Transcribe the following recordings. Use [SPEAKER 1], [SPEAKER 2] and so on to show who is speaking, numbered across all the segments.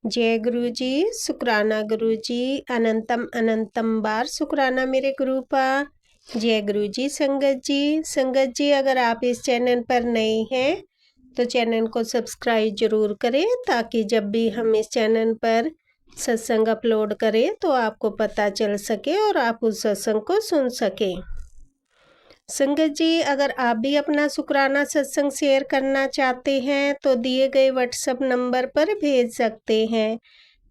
[SPEAKER 1] जय गुरु जी, शुक्राना गुरु जी, अनंतम अनंतम बार शुक्राना मेरे गुरुपा। जय गुरु जी। संगत जी अगर आप इस चैनल पर नए हैं तो चैनल को सब्सक्राइब जरूर करें ताकि जब भी हम इस चैनल पर सत्संग अपलोड करें तो आपको पता चल सके और आप उस सत्संग को सुन सकें। संगत जी अगर आप भी अपना शुक्राना सत्संग शेयर करना चाहते हैं तो दिए गए व्हाट्सएप नंबर पर भेज सकते हैं।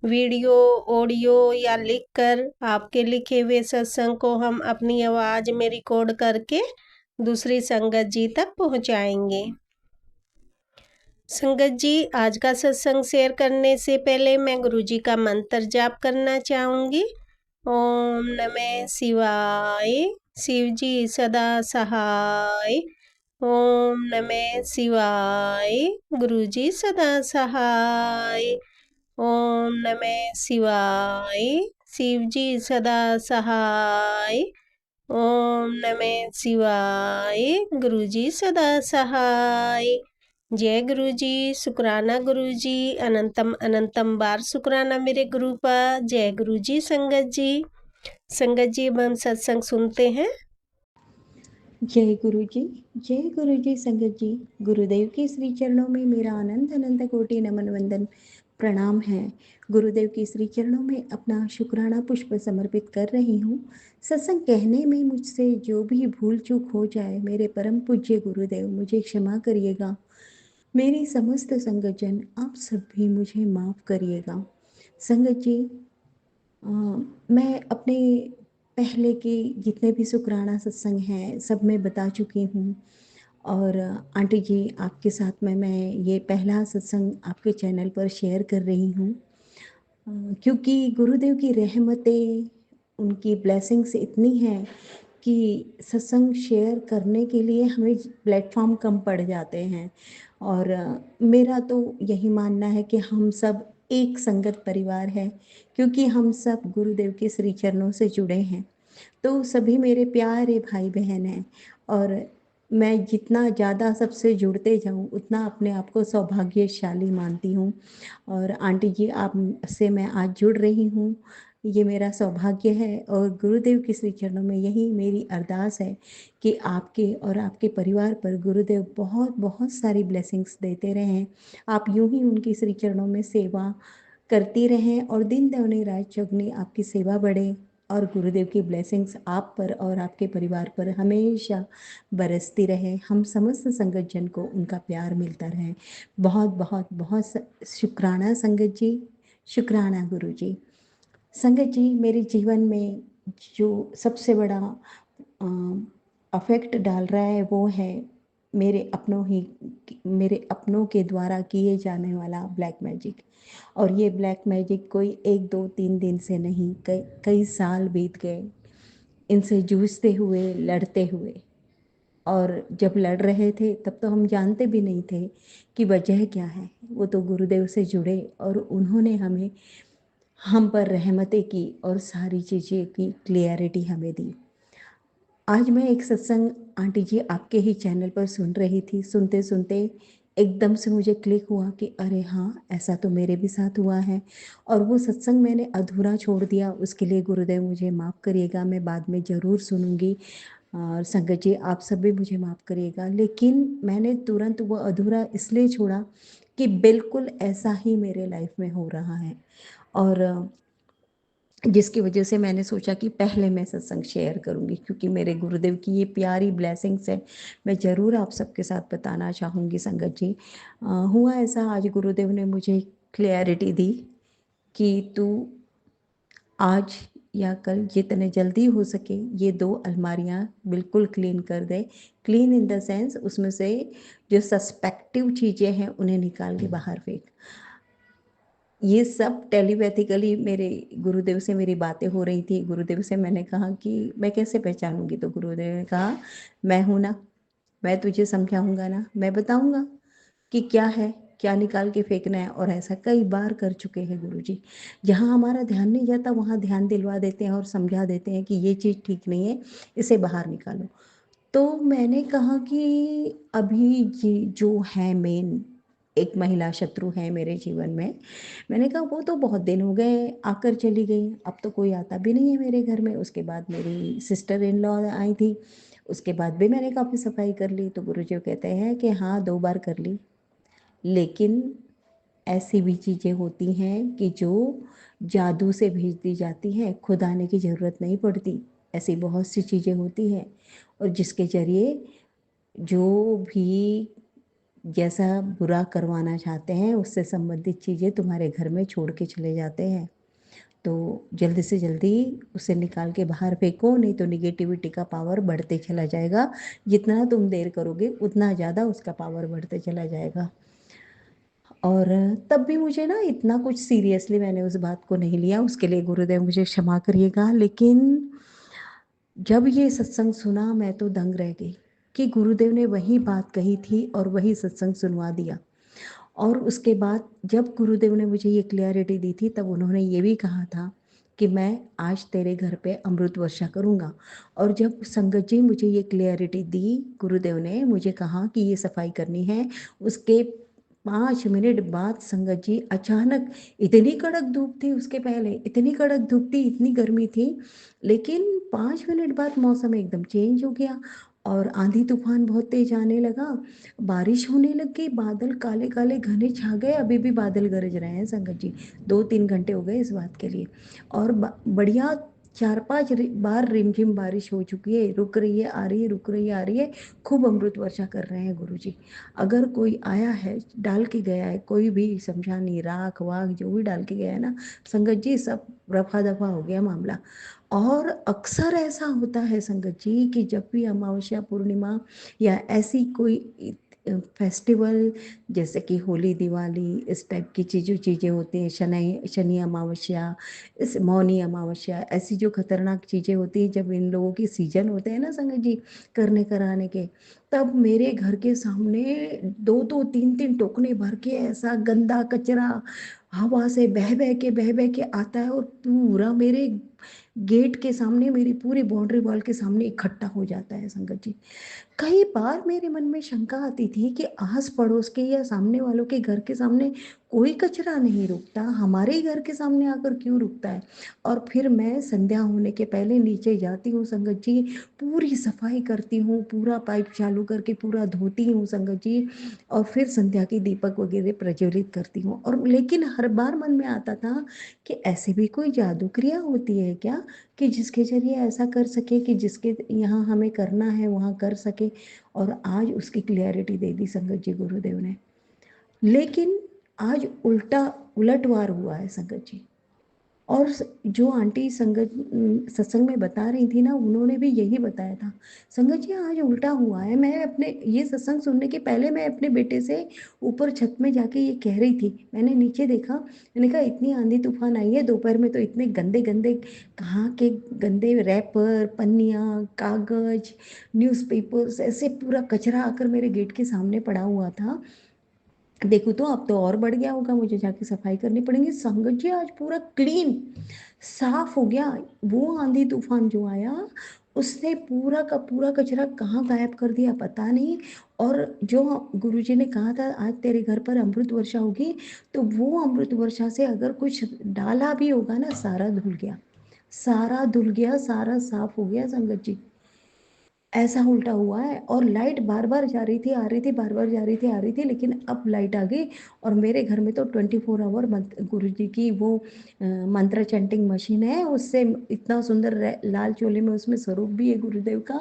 [SPEAKER 1] वीडियो, ऑडियो या लिखकर आपके लिखे हुए सत्संग को हम अपनी आवाज़ में रिकॉर्ड करके दूसरी संगत जी तक पहुंचाएंगे। संगत जी आज का सत्संग शेयर करने से पहले मैं गुरु जी का मंत्र जाप करना चाहूँगी। ओम नमः शिवाय, शिव जी सदा सहाय। ओम नमः शिवाय, गुरु जी सदा सहाय। ओम नमः शिवाय, शिव जी सदा सहाय। ओम नमः शिवाय, गुरु जी सदा सहाय। जय गुरु जी, शुक्राना गुरु जी, अनंतम अनंतम बार शुक्राना मेरे गुरु पा। जय गुरु जी। संगत जी अब हम सत्संग सुनते हैं।
[SPEAKER 2] जय गुरु जी संगत जी। गुरुदेव के श्री चरणों में मेरा अनंत अनंत कोटि नमन वंदन प्रणाम है। गुरुदेव के श्री चरणों में अपना शुक्राना पुष्प समर्पित कर रही हूँ। सत्संग कहने में मुझसे जो भी भूल चूक हो जाए मेरे परम पूज्य गुरुदेव मुझे क्षमा करिएगा। मेरी समस्त संगतजन आप सब भी मुझे माफ़ करिएगा। संगत जी मैं अपने पहले के जितने भी शुक्राना सत्संग हैं सब में बता चुकी हूँ। और आंटी जी आपके साथ में मैं ये पहला सत्संग आपके चैनल पर शेयर कर रही हूँ। क्योंकि गुरुदेव की रहमतें उनकी ब्लेसिंग्स इतनी हैं कि सत्संग शेयर करने के लिए हमें प्लेटफॉर्म कम पड़ जाते हैं। और मेरा तो यही मानना है कि हम सब एक संगत परिवार है क्योंकि हम सब गुरुदेव के श्री चरणों से जुड़े हैं। तो सभी मेरे प्यारे भाई बहन हैं और मैं जितना ज़्यादा सबसे जुड़ते जाऊं उतना अपने आप को सौभाग्यशाली मानती हूँ। और आंटी जी आप से मैं आज जुड़ रही हूँ, ये मेरा सौभाग्य है। और गुरुदेव के श्री चरणों में यही मेरी अरदास है कि आपके और आपके परिवार पर गुरुदेव बहुत बहुत सारी ब्लेसिंग्स देते रहें। आप यूं ही उनकी श्री चरणों में सेवा करती रहें और दिन दुगनी रात चौगुनी आपकी सेवा बढ़े और गुरुदेव की ब्लेसिंग्स आप पर और आपके परिवार पर हमेशा बरसती रहे। हम समस्त संगत जन को उनका प्यार मिलता रहे। बहुत बहुत बहुत शुक्राना संगत जी, शुक्राना गुरु जी। संगत जी मेरे जीवन में जो सबसे बड़ा अफेक्ट डाल रहा है वो है मेरे अपनों के द्वारा किए जाने वाला ब्लैक मैजिक। और ये ब्लैक मैजिक कोई 1 2 3 दिन से नहीं, कई कई साल बीत गए इनसे जूझते हुए, लड़ते हुए। और जब लड़ रहे थे तब तो हम जानते भी नहीं थे कि वजह क्या है। वो तो गुरुदेव से जुड़े और उन्होंने हम पर रहमतें की और सारी चीज़ें की क्लियरिटी हमें दी। आज मैं एक सत्संग आंटी जी आपके ही चैनल पर सुन रही थी। सुनते सुनते एकदम से मुझे क्लिक हुआ कि अरे हाँ, ऐसा तो मेरे भी साथ हुआ है। और वो सत्संग मैंने अधूरा छोड़ दिया, उसके लिए गुरुदेव मुझे माफ़ करिएगा। मैं बाद में ज़रूर सुनूंगी और संगत जी आप सब भी मुझे माफ़ करिएगा। लेकिन मैंने तुरंत वो अधूरा इसलिए छोड़ा कि बिल्कुल ऐसा ही मेरे लाइफ में हो रहा है। और जिसकी वजह से मैंने सोचा कि पहले मैं सत्संग शेयर करूंगी क्योंकि मेरे गुरुदेव की ये प्यारी ब्लेसिंग्स है। मैं ज़रूर आप सबके साथ बताना चाहूँगी संगत जी। हुआ ऐसा, आज गुरुदेव ने मुझे क्लैरिटी दी कि तू आज या कल जितने जल्दी हो सके ये 2 अलमारियाँ बिल्कुल क्लीन कर दे। क्लीन इन द सेंस उसमें से जो सस्पेक्टिव चीज़ें हैं उन्हें निकाल के बाहर फेंक। ये सब टेलीपैथिकली मेरे गुरुदेव से मेरी बातें हो रही थी। गुरुदेव से मैंने कहा कि मैं कैसे पहचानूंगी, तो गुरुदेव ने कहा मैं हूँ ना, मैं तुझे समझाऊंगा ना, मैं बताऊंगा कि क्या है, क्या निकाल के फेंकना है। और ऐसा कई बार कर चुके हैं गुरु जी। जहाँ हमारा ध्यान नहीं जाता वहाँ ध्यान दिलवा देते हैं और समझा देते हैं कि ये चीज़ ठीक नहीं है, इसे बाहर निकालो। तो मैंने कहा कि अभी ये जो है मेन एक महिला शत्रु है मेरे जीवन में। मैंने कहा वो तो बहुत दिन हो गए आकर चली गई, अब तो कोई आता भी नहीं है मेरे घर में। उसके बाद मेरी सिस्टर इन लॉ आई थी, उसके बाद भी मैंने काफ़ी सफाई कर ली। तो गुरुजी कहते हैं कि हाँ 2 बार कर ली, लेकिन ऐसी भी चीज़ें होती हैं कि जो जादू से भेज दी जाती हैं, खुद आने की ज़रूरत नहीं पड़ती। ऐसी बहुत सी चीज़ें होती हैं और जिसके ज़रिए जो भी जैसा बुरा करवाना चाहते हैं उससे संबंधित चीज़ें तुम्हारे घर में छोड़ के चले जाते हैं। तो जल्दी से जल्दी उसे निकाल के बाहर फेंको, नहीं तो निगेटिविटी का पावर बढ़ते चला जाएगा। जितना तुम देर करोगे उतना ज़्यादा उसका पावर बढ़ते चला जाएगा। और तब भी मुझे ना इतना कुछ सीरियसली मैंने उस बात को नहीं लिया, उसके लिए गुरुदेव मुझे क्षमा करिएगा। लेकिन जब ये सत्संग सुना मैं तो दंग रह गई कि गुरुदेव ने वही बात कही थी और वही सत्संग सुनवा दिया। और उसके बाद जब गुरुदेव ने मुझे ये क्लैरिटी दी थी तब उन्होंने ये भी कहा था कि मैं आज तेरे घर पे अमृत वर्षा करूँगा। और जब संगत जी मुझे ये क्लैरिटी दी, गुरुदेव ने मुझे कहा कि ये सफाई करनी है, उसके 5 मिनट बाद संगत जी अचानक, इतनी कड़क धूप थी उसके पहले, इतनी कड़क धूप थी, इतनी गर्मी थी, लेकिन 5 मिनट बाद मौसम एकदम चेंज हो गया और आंधी तूफान बहुत तेज आने लगा, बारिश होने लग गई, बादल काले काले घने छा गए। अभी भी बादल गरज रहे हैं संगत जी, 2-3 घंटे हो गए इस बात के लिए। और बढ़िया 4-5 बार रिमझिम बारिश हो चुकी है, रुक रही है आ रही है, रुक रही है आ रही है। खूब अमृत वर्षा कर रहे हैं गुरुजी। अगर कोई आया है डाल के गया है, कोई भी समझा नहीं, राख वाख जो भी डाल के गया है ना संगत जी, सब रफा दफा हो गया मामला। और अक्सर ऐसा होता है संगत जी कि जब भी अमावस्या पूर्णिमा या ऐसी कोई फेस्टिवल जैसे कि होली दिवाली इस टाइप की चीज़ें होती हैं, शनि शनि अमावस्या, इस मौनी अमावस्या, ऐसी जो खतरनाक चीज़ें होती हैं, जब इन लोगों की सीजन होते हैं ना संगत जी करने कराने के, तब मेरे घर के सामने 2-2 3-3 टोकने भर के ऐसा गंदा कचरा हवा से बह बह के आता है और पूरा मेरे गेट के सामने, मेरी पूरी बाउंड्री वॉल के सामने इकट्ठा हो जाता है संगत जी। कई बार मेरे मन में शंका आती थी कि आस पड़ोस के या सामने वालों के घर के सामने कोई कचरा नहीं रुकता, हमारे ही घर के सामने आकर क्यों रुकता है। और फिर मैं संध्या होने के पहले नीचे जाती हूँ संगत जी, पूरी सफाई करती हूँ, पूरा पाइप चालू करके पूरा धोती हूँ संगत जी, और फिर संध्या की दीपक वगैरह प्रज्वलित करती हूँ। और लेकिन हर बार मन में आता था कि ऐसी भी कोई जादू क्रिया होती है क्या, कि जिसके जरिए ऐसा कर सके कि जिसके यहाँ हमें करना है वहाँ कर सके। और आज उसकी क्लियरिटी दे दी संगत जी गुरुदेव ने। लेकिन आज उल्टा उलटवार हुआ है संगत जी। और जो आंटी संगत सत्संग में बता रही थी ना, उन्होंने भी यही बताया था संगत जी, आज उल्टा हुआ है। मैं अपने ये सत्संग सुनने के पहले मैं अपने बेटे से ऊपर छत में जाके ये कह रही थी, मैंने नीचे देखा, मैंने कहा इतनी आंधी तूफान आई है दोपहर में, तो इतने गंदे गंदे कहाँ के गंदे रैपर, पन्नियाँ, कागज, न्यूज़पेपर्स, ऐसे पूरा कचरा आकर मेरे गेट के सामने पड़ा हुआ था। देखूँ तो अब तो और बढ़ गया होगा, मुझे जाके सफाई करनी पड़ेगी। संगत जी आज पूरा क्लीन साफ हो गया। वो आंधी तूफान जो आया उसने पूरा का पूरा कचरा कहाँ गायब कर दिया पता नहीं। और जो गुरुजी ने कहा था आज तेरे घर पर अमृत वर्षा होगी, तो वो अमृत वर्षा से अगर कुछ डाला भी होगा ना, सारा धुल गया, सारा धुल गया, सारा साफ हो गया संगत जी। ऐसा उल्टा हुआ है। और लाइट बार बार जा रही थी आ रही थी, बार बार जा रही थी आ रही थी, लेकिन अब लाइट आ गई। और मेरे घर में तो 24 आवर गुरु जी की वो मंत्र चैंटिंग मशीन है, उससे इतना सुंदर लाल चोले में उसमें स्वरूप भी है गुरुदेव का,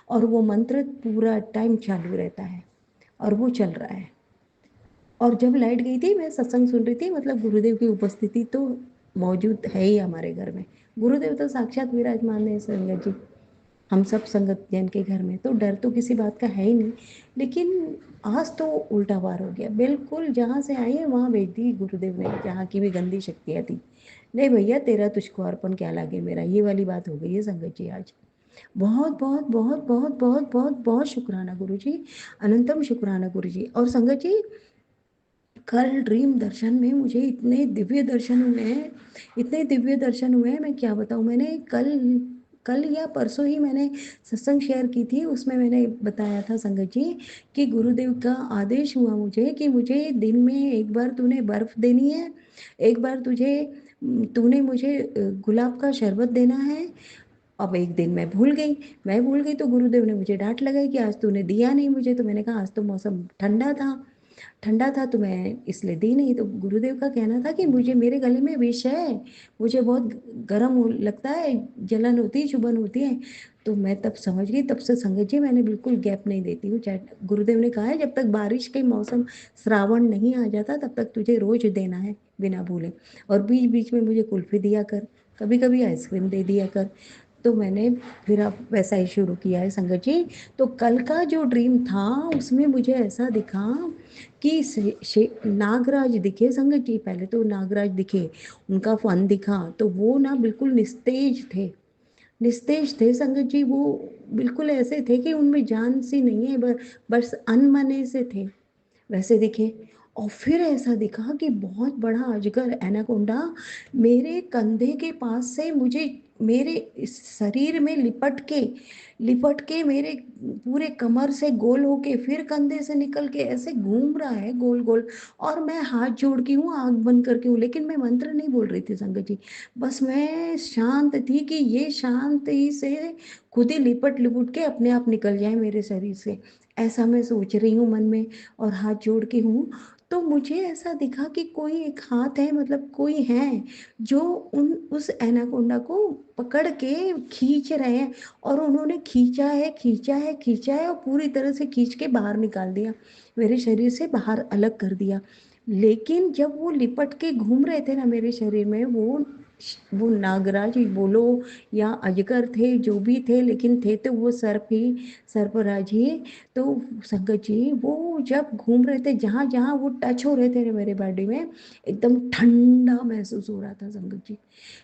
[SPEAKER 2] और वो मंत्र पूरा टाइम चालू रहता है और वो चल रहा है। और जब लाइट गई थी मैं सत्संग सुन रही थी, मतलब गुरुदेव की उपस्थिति तो मौजूद है ही हमारे घर में। गुरुदेव तो साक्षात विराजमान है संगत जी, हम सब संगत जन के घर में, तो डर तो किसी बात का है ही नहीं। लेकिन आज तो उल्टा वार हो गया, बिल्कुल जहाँ से आई है वहाँ भेज दी गुरुदेव ने, जहाँ की भी गंदी शक्तियाँ थी। नहीं भैया तेरा तुझको अर्पण क्या लागे मेरा, ये वाली बात हो गई है संगत जी आज। बहुत बहुत बहुत बहुत बहुत बहुत बहुत शुक्राना गुरु जी, अनंतम शुक्राना गुरु जी। और संगत जी कल ड्रीम दर्शन में मुझे इतने दिव्य दर्शन हुए हैं, इतने दिव्य दर्शन हुए हैं, मैं क्या बताऊँ। मैंने कल कल या परसों ही मैंने सत्संग शेयर की थी, उसमें मैंने बताया था संगत जी कि गुरुदेव का आदेश हुआ मुझे कि मुझे दिन में एक बार तूने बर्फ़ देनी है, एक बार तूने मुझे गुलाब का शरबत देना है। अब एक दिन मैं भूल गई तो गुरुदेव ने मुझे डाँट लगाई कि आज तूने दिया नहीं मुझे, तो मैंने कहा आज तो मौसम ठंडा था तो मैं इसलिए दी नहीं। तो गुरुदेव का कहना था कि मुझे, मेरे गले में विष है, मुझे बहुत लगता है, जलन होती है, चुभन होती है। तो मैं तब समझ गई, तब से संगत जी मैंने बिल्कुल गैप नहीं देती हूँ। चाहे गुरुदेव ने कहा है जब तक बारिश के मौसम श्रावण नहीं आ जाता तब तक तुझे रोज देना है बिना भूले, और बीच बीच में मुझे कुल्फी दिया कर, कभी कभी आइसक्रीम दे दिया कर। तो मैंने फिर अब वैसा ही शुरू किया है संगत जी। तो कल का जो ड्रीम था उसमें मुझे ऐसा दिखा कि नागराज दिखे संगत जी। पहले तो नागराज दिखे, उनका फन दिखा, तो वो ना बिल्कुल निस्तेज थे संगत जी। वो बिल्कुल ऐसे थे कि उनमें जान सी नहीं है, बस अनमने से थे, वैसे दिखे। और फिर ऐसा दिखा कि बहुत बड़ा अजगर एनाकोंडा मेरे कंधे के पास से मुझे, मेरे इस शरीर में लिपट के मेरे पूरे कमर से गोल होके फिर कंधे से निकल के ऐसे घूम रहा है गोल गोल। और मैं हाथ जोड़ की हूँ, आंख बंद करके हूँ, लेकिन मैं मंत्र नहीं बोल रही थी संगत जी। बस मैं शांत थी कि ये शांति से खुद ही लिपट लिपट के अपने आप निकल जाए मेरे शरीर से, ऐसा मैं सोच रही हूँ मन में और हाथ जोड़ के हूँ। तो मुझे ऐसा दिखा कि कोई एक हाथ है, मतलब कोई है जो उस एनाकोंडा को पकड़ के खींच रहे हैं। और उन्होंने खींचा है और पूरी तरह से खींच के बाहर निकाल दिया, मेरे शरीर से बाहर अलग कर दिया। लेकिन जब वो लिपट के घूम रहे थे ना मेरे शरीर में, वो नागराज ही बोलो या अजगर थे, जो भी थे, लेकिन थे तो वो सर्पराज ही। तो संगत जी वो जब घूम रहे थे, जहाँ जहाँ वो टच हो रहे थे ना मेरे बॉडी में, एकदम ठंडा महसूस हो रहा था संगत जी,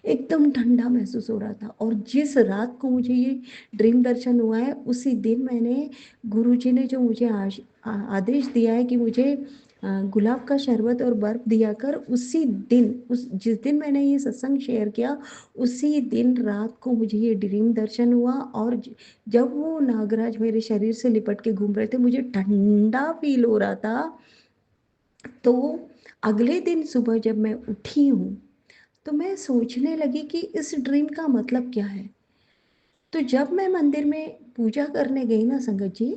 [SPEAKER 2] एकदम ठंडा महसूस हो रहा था। और जिस रात को मुझे ये ड्रीम दर्शन हुआ है, उसी दिन मैंने, गुरुजी ने जो मुझे आदेश दिया है कि मुझे गुलाब का शरबत और बर्फ दिया कर, उसी दिन, उस जिस दिन मैंने ये सत्संग शेयर किया, उसी दिन रात को मुझे ये ड्रीम दर्शन हुआ। और जब वो नागराज मेरे शरीर से लिपट के घूम रहे थे, मुझे ठंडा फील हो रहा था। तो अगले दिन सुबह जब मैं उठी हूँ तो मैं सोचने लगी कि इस ड्रीम का मतलब क्या है। तो जब मैं मंदिर में पूजा करने गई ना संगत जी,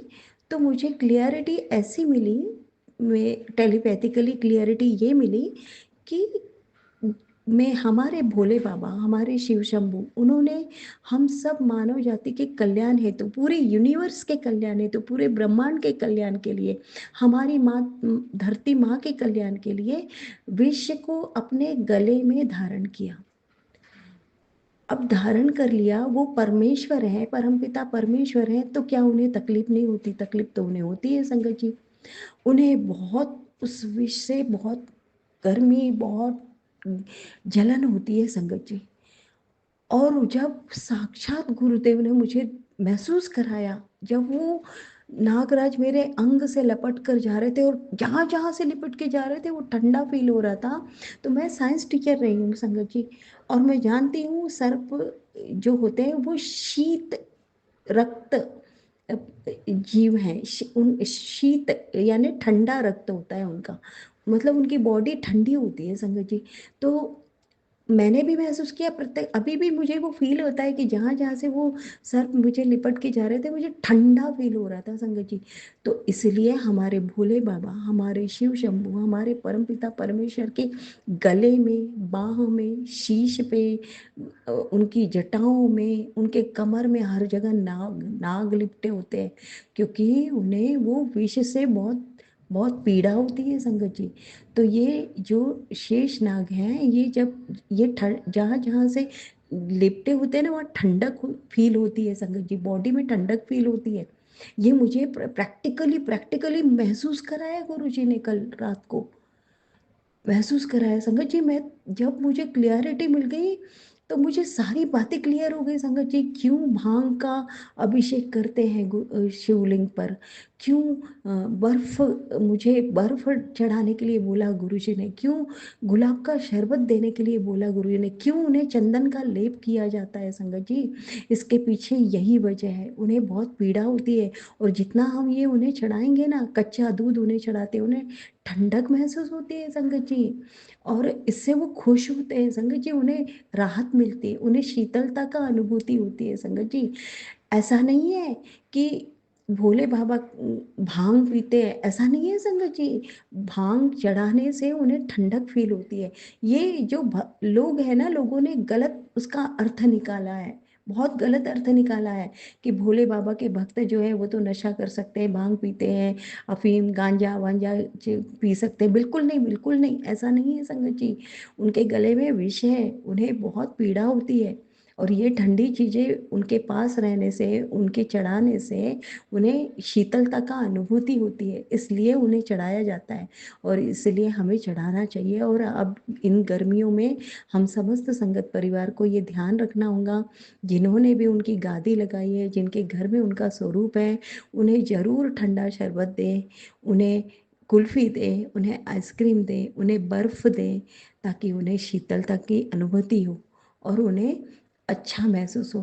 [SPEAKER 2] तो मुझे क्लियरिटी ऐसी मिली, मैं टेलीपैथिकली क्लियरिटी ये मिली कि मैं, हमारे भोले बाबा, हमारे शिव शंभू, उन्होंने हम सब मानव जाति के कल्याण हेतु, पूरे यूनिवर्स के कल्याण हेतु, पूरे ब्रह्मांड के कल्याण के लिए, हमारी माँ धरती माँ के कल्याण के लिए विश्व को अपने गले में धारण किया। अब धारण कर लिया, वो परमेश्वर है, परमपिता परमेश्वर है, तो क्या उन्हें तकलीफ नहीं होती? तकलीफ तो उन्हें होती है संगत जी। उन्हें बहुत उस विष से बहुत गर्मी, बहुत जलन होती है संगत जी। और जब साक्षात गुरुदेव ने मुझे महसूस कराया, जब वो नागराज मेरे अंग से लपट कर जा रहे थे और जहाँ जहाँ से लिपट के जा रहे थे वो ठंडा फील हो रहा था। तो मैं साइंस टीचर रही हूँ संगत जी, और मैं जानती हूँ सर्प जो होते हैं वो शीत रक्त जीव हैं। उन शीत यानी ठंडा रक्त होता है उनका, मतलब उनकी बॉडी ठंडी होती है संगत जी। तो मैंने भी महसूस किया, प्रत्येक अभी भी मुझे वो फील होता है कि जहाँ जहाँ से वो सर्प मुझे लिपट के जा रहे थे, मुझे ठंडा फील हो रहा था संगत जी। तो इसलिए हमारे भोले बाबा, हमारे शिव शंभू, हमारे परमपिता परमेश्वर के गले में, बाह में, शीश पे, उनकी जटाओं में, उनके कमर में, हर जगह नाग नाग लिपटे होते हैं, क्योंकि उन्हें वो विष से बहुत बहुत पीड़ा होती है संगत जी। तो ये जो शेष नाग हैं, ये जब ये ठंड जहाँ जहाँ से लिपटे होते हैं ना, वहाँ ठंडक फील होती है संगत जी, बॉडी में ठंडक फील होती है। ये मुझे प्रैक्टिकली महसूस कराया गुरु जी ने कल रात को, महसूस कराया संगत जी। मैं, जब मुझे क्लियरिटी मिल गई, तो मुझे सारी बातें क्लियर हो गई संगत जी, क्यों भांग का अभिषेक करते हैं शिवलिंग पर, क्यों बर्फ, मुझे बर्फ चढ़ाने के लिए बोला गुरुजी ने, क्यों गुलाब का शरबत देने के लिए बोला गुरुजी ने, क्यों उन्हें चंदन का लेप किया जाता है संगत जी। इसके पीछे यही वजह है, उन्हें बहुत पीड़ा होती है, और जितना हम ये उन्हें चढ़ाएंगे ना, कच्चा दूध उन्हें चढ़ाते, उन्हें ठंडक महसूस होती है संगत जी, और इससे वो खुश होते हैं संगत जी, उन्हें राहत मिलती है, उन्हें शीतलता का अनुभूति होती है संगत जी। ऐसा नहीं है कि भोले बाबा भांग पीते हैं, ऐसा नहीं है संगत जी। भांग चढ़ाने से उन्हें ठंडक फील होती है। ये जो लोग हैं ना, लोगों ने गलत उसका अर्थ निकाला है, बहुत गलत अर्थ निकाला है कि भोले बाबा के भक्त जो है वो तो नशा कर सकते हैं, भांग पीते हैं, अफीम गांजा वांजा पी सकते हैं। बिल्कुल नहीं, बिल्कुल नहीं, ऐसा नहीं है संगत जी। उनके गले में विष है, उन्हें बहुत पीड़ा होती है, और ये ठंडी चीज़ें उनके पास रहने से, उनके चढ़ाने से उन्हें शीतलता का अनुभूति होती है, इसलिए उन्हें चढ़ाया जाता है, और इसलिए हमें चढ़ाना चाहिए। और अब इन गर्मियों में हम समस्त संगत परिवार को ये ध्यान रखना होगा, जिन्होंने भी उनकी गादी लगाई है, जिनके घर में उनका स्वरूप है, उन्हें ज़रूर ठंडा शरबत दें, उन्हें कुल्फ़ी दें, उन्हें आइसक्रीम दें, उन्हें बर्फ़ दें, ताकि उन्हें शीतलता की अनुभूति हो और उन्हें अच्छा महसूस हो।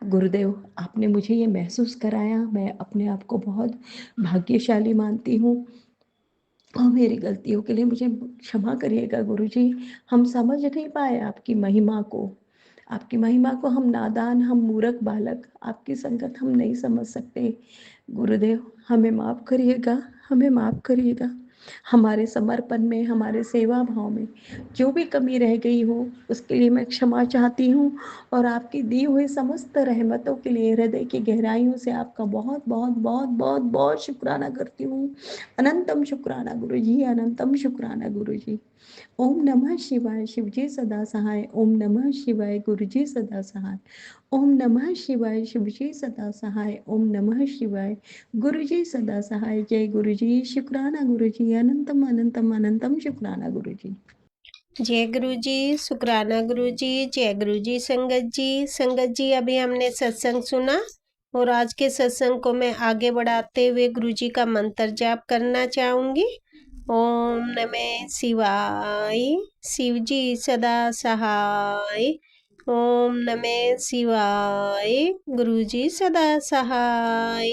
[SPEAKER 2] गुरुदेव, आपने मुझे ये महसूस कराया, मैं अपने आप को बहुत भाग्यशाली मानती हूँ, और मेरी गलतियों के लिए मुझे क्षमा करिएगा गुरुजी। हम समझ नहीं पाए आपकी महिमा को, आपकी महिमा को, हम नादान, हम मूर्ख बालक, आपकी संगत हम नहीं समझ सकते। गुरुदेव, हमें माफ़ करिएगा, हमें माफ़ करिएगा। हमारे समर्पण में, हमारे सेवा भाव में जो भी कमी रह गई हो, उसके लिए मैं क्षमा चाहती हूँ, और आपकी दी हुई समस्त रहमतों के लिए हृदय की गहराइयों से आपका बहुत बहुत बहुत बहुत बहुत शुक्राना करती हूँ। अनंतम शुक्राना गुरुजी, अनंतम शुक्राना गुरुजी। ओम नमः शिवाय, शिवजी सदा सहाय। ओम नमः शिवाय, गुरुजी सदा सहाय। ओम नमः शिवाय, शिवजी सदा सहाय। ओम नमः शिवाय, गुरुजी सदा सहाय। जय गुरुजी, शुक्राना गुरुजी, अनंतम अनंतम अनंतम शुक्राना गुरुजी।
[SPEAKER 1] जय गुरु जी, शुक्राना गुरु जी, जय गुरु जी। संगत जी, संगत जी, अभी हमने सत्संग सुना, और आज के सत्संग को मैं आगे बढ़ाते हुए गुरु जी का मंत्र जाप करना चाहूँगी। ओम नमः शिवाय, शिव जी सदा सहाय। ओम नमः शिवाय, गुरु जी सदा सहाय।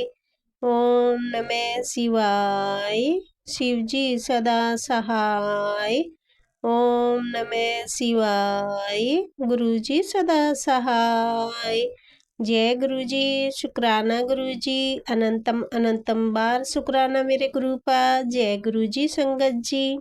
[SPEAKER 1] ओम नमः शिवाय, शिव जी सदा सहाय। ओम नमः शिवाय, गुरु जी सदा सहाय। जय गुरु जी, शुक्राना गुरु जी, अनंतम अनंतम बार शुक्राना मेरे गुरु का। जय गुरु जी संगत जी।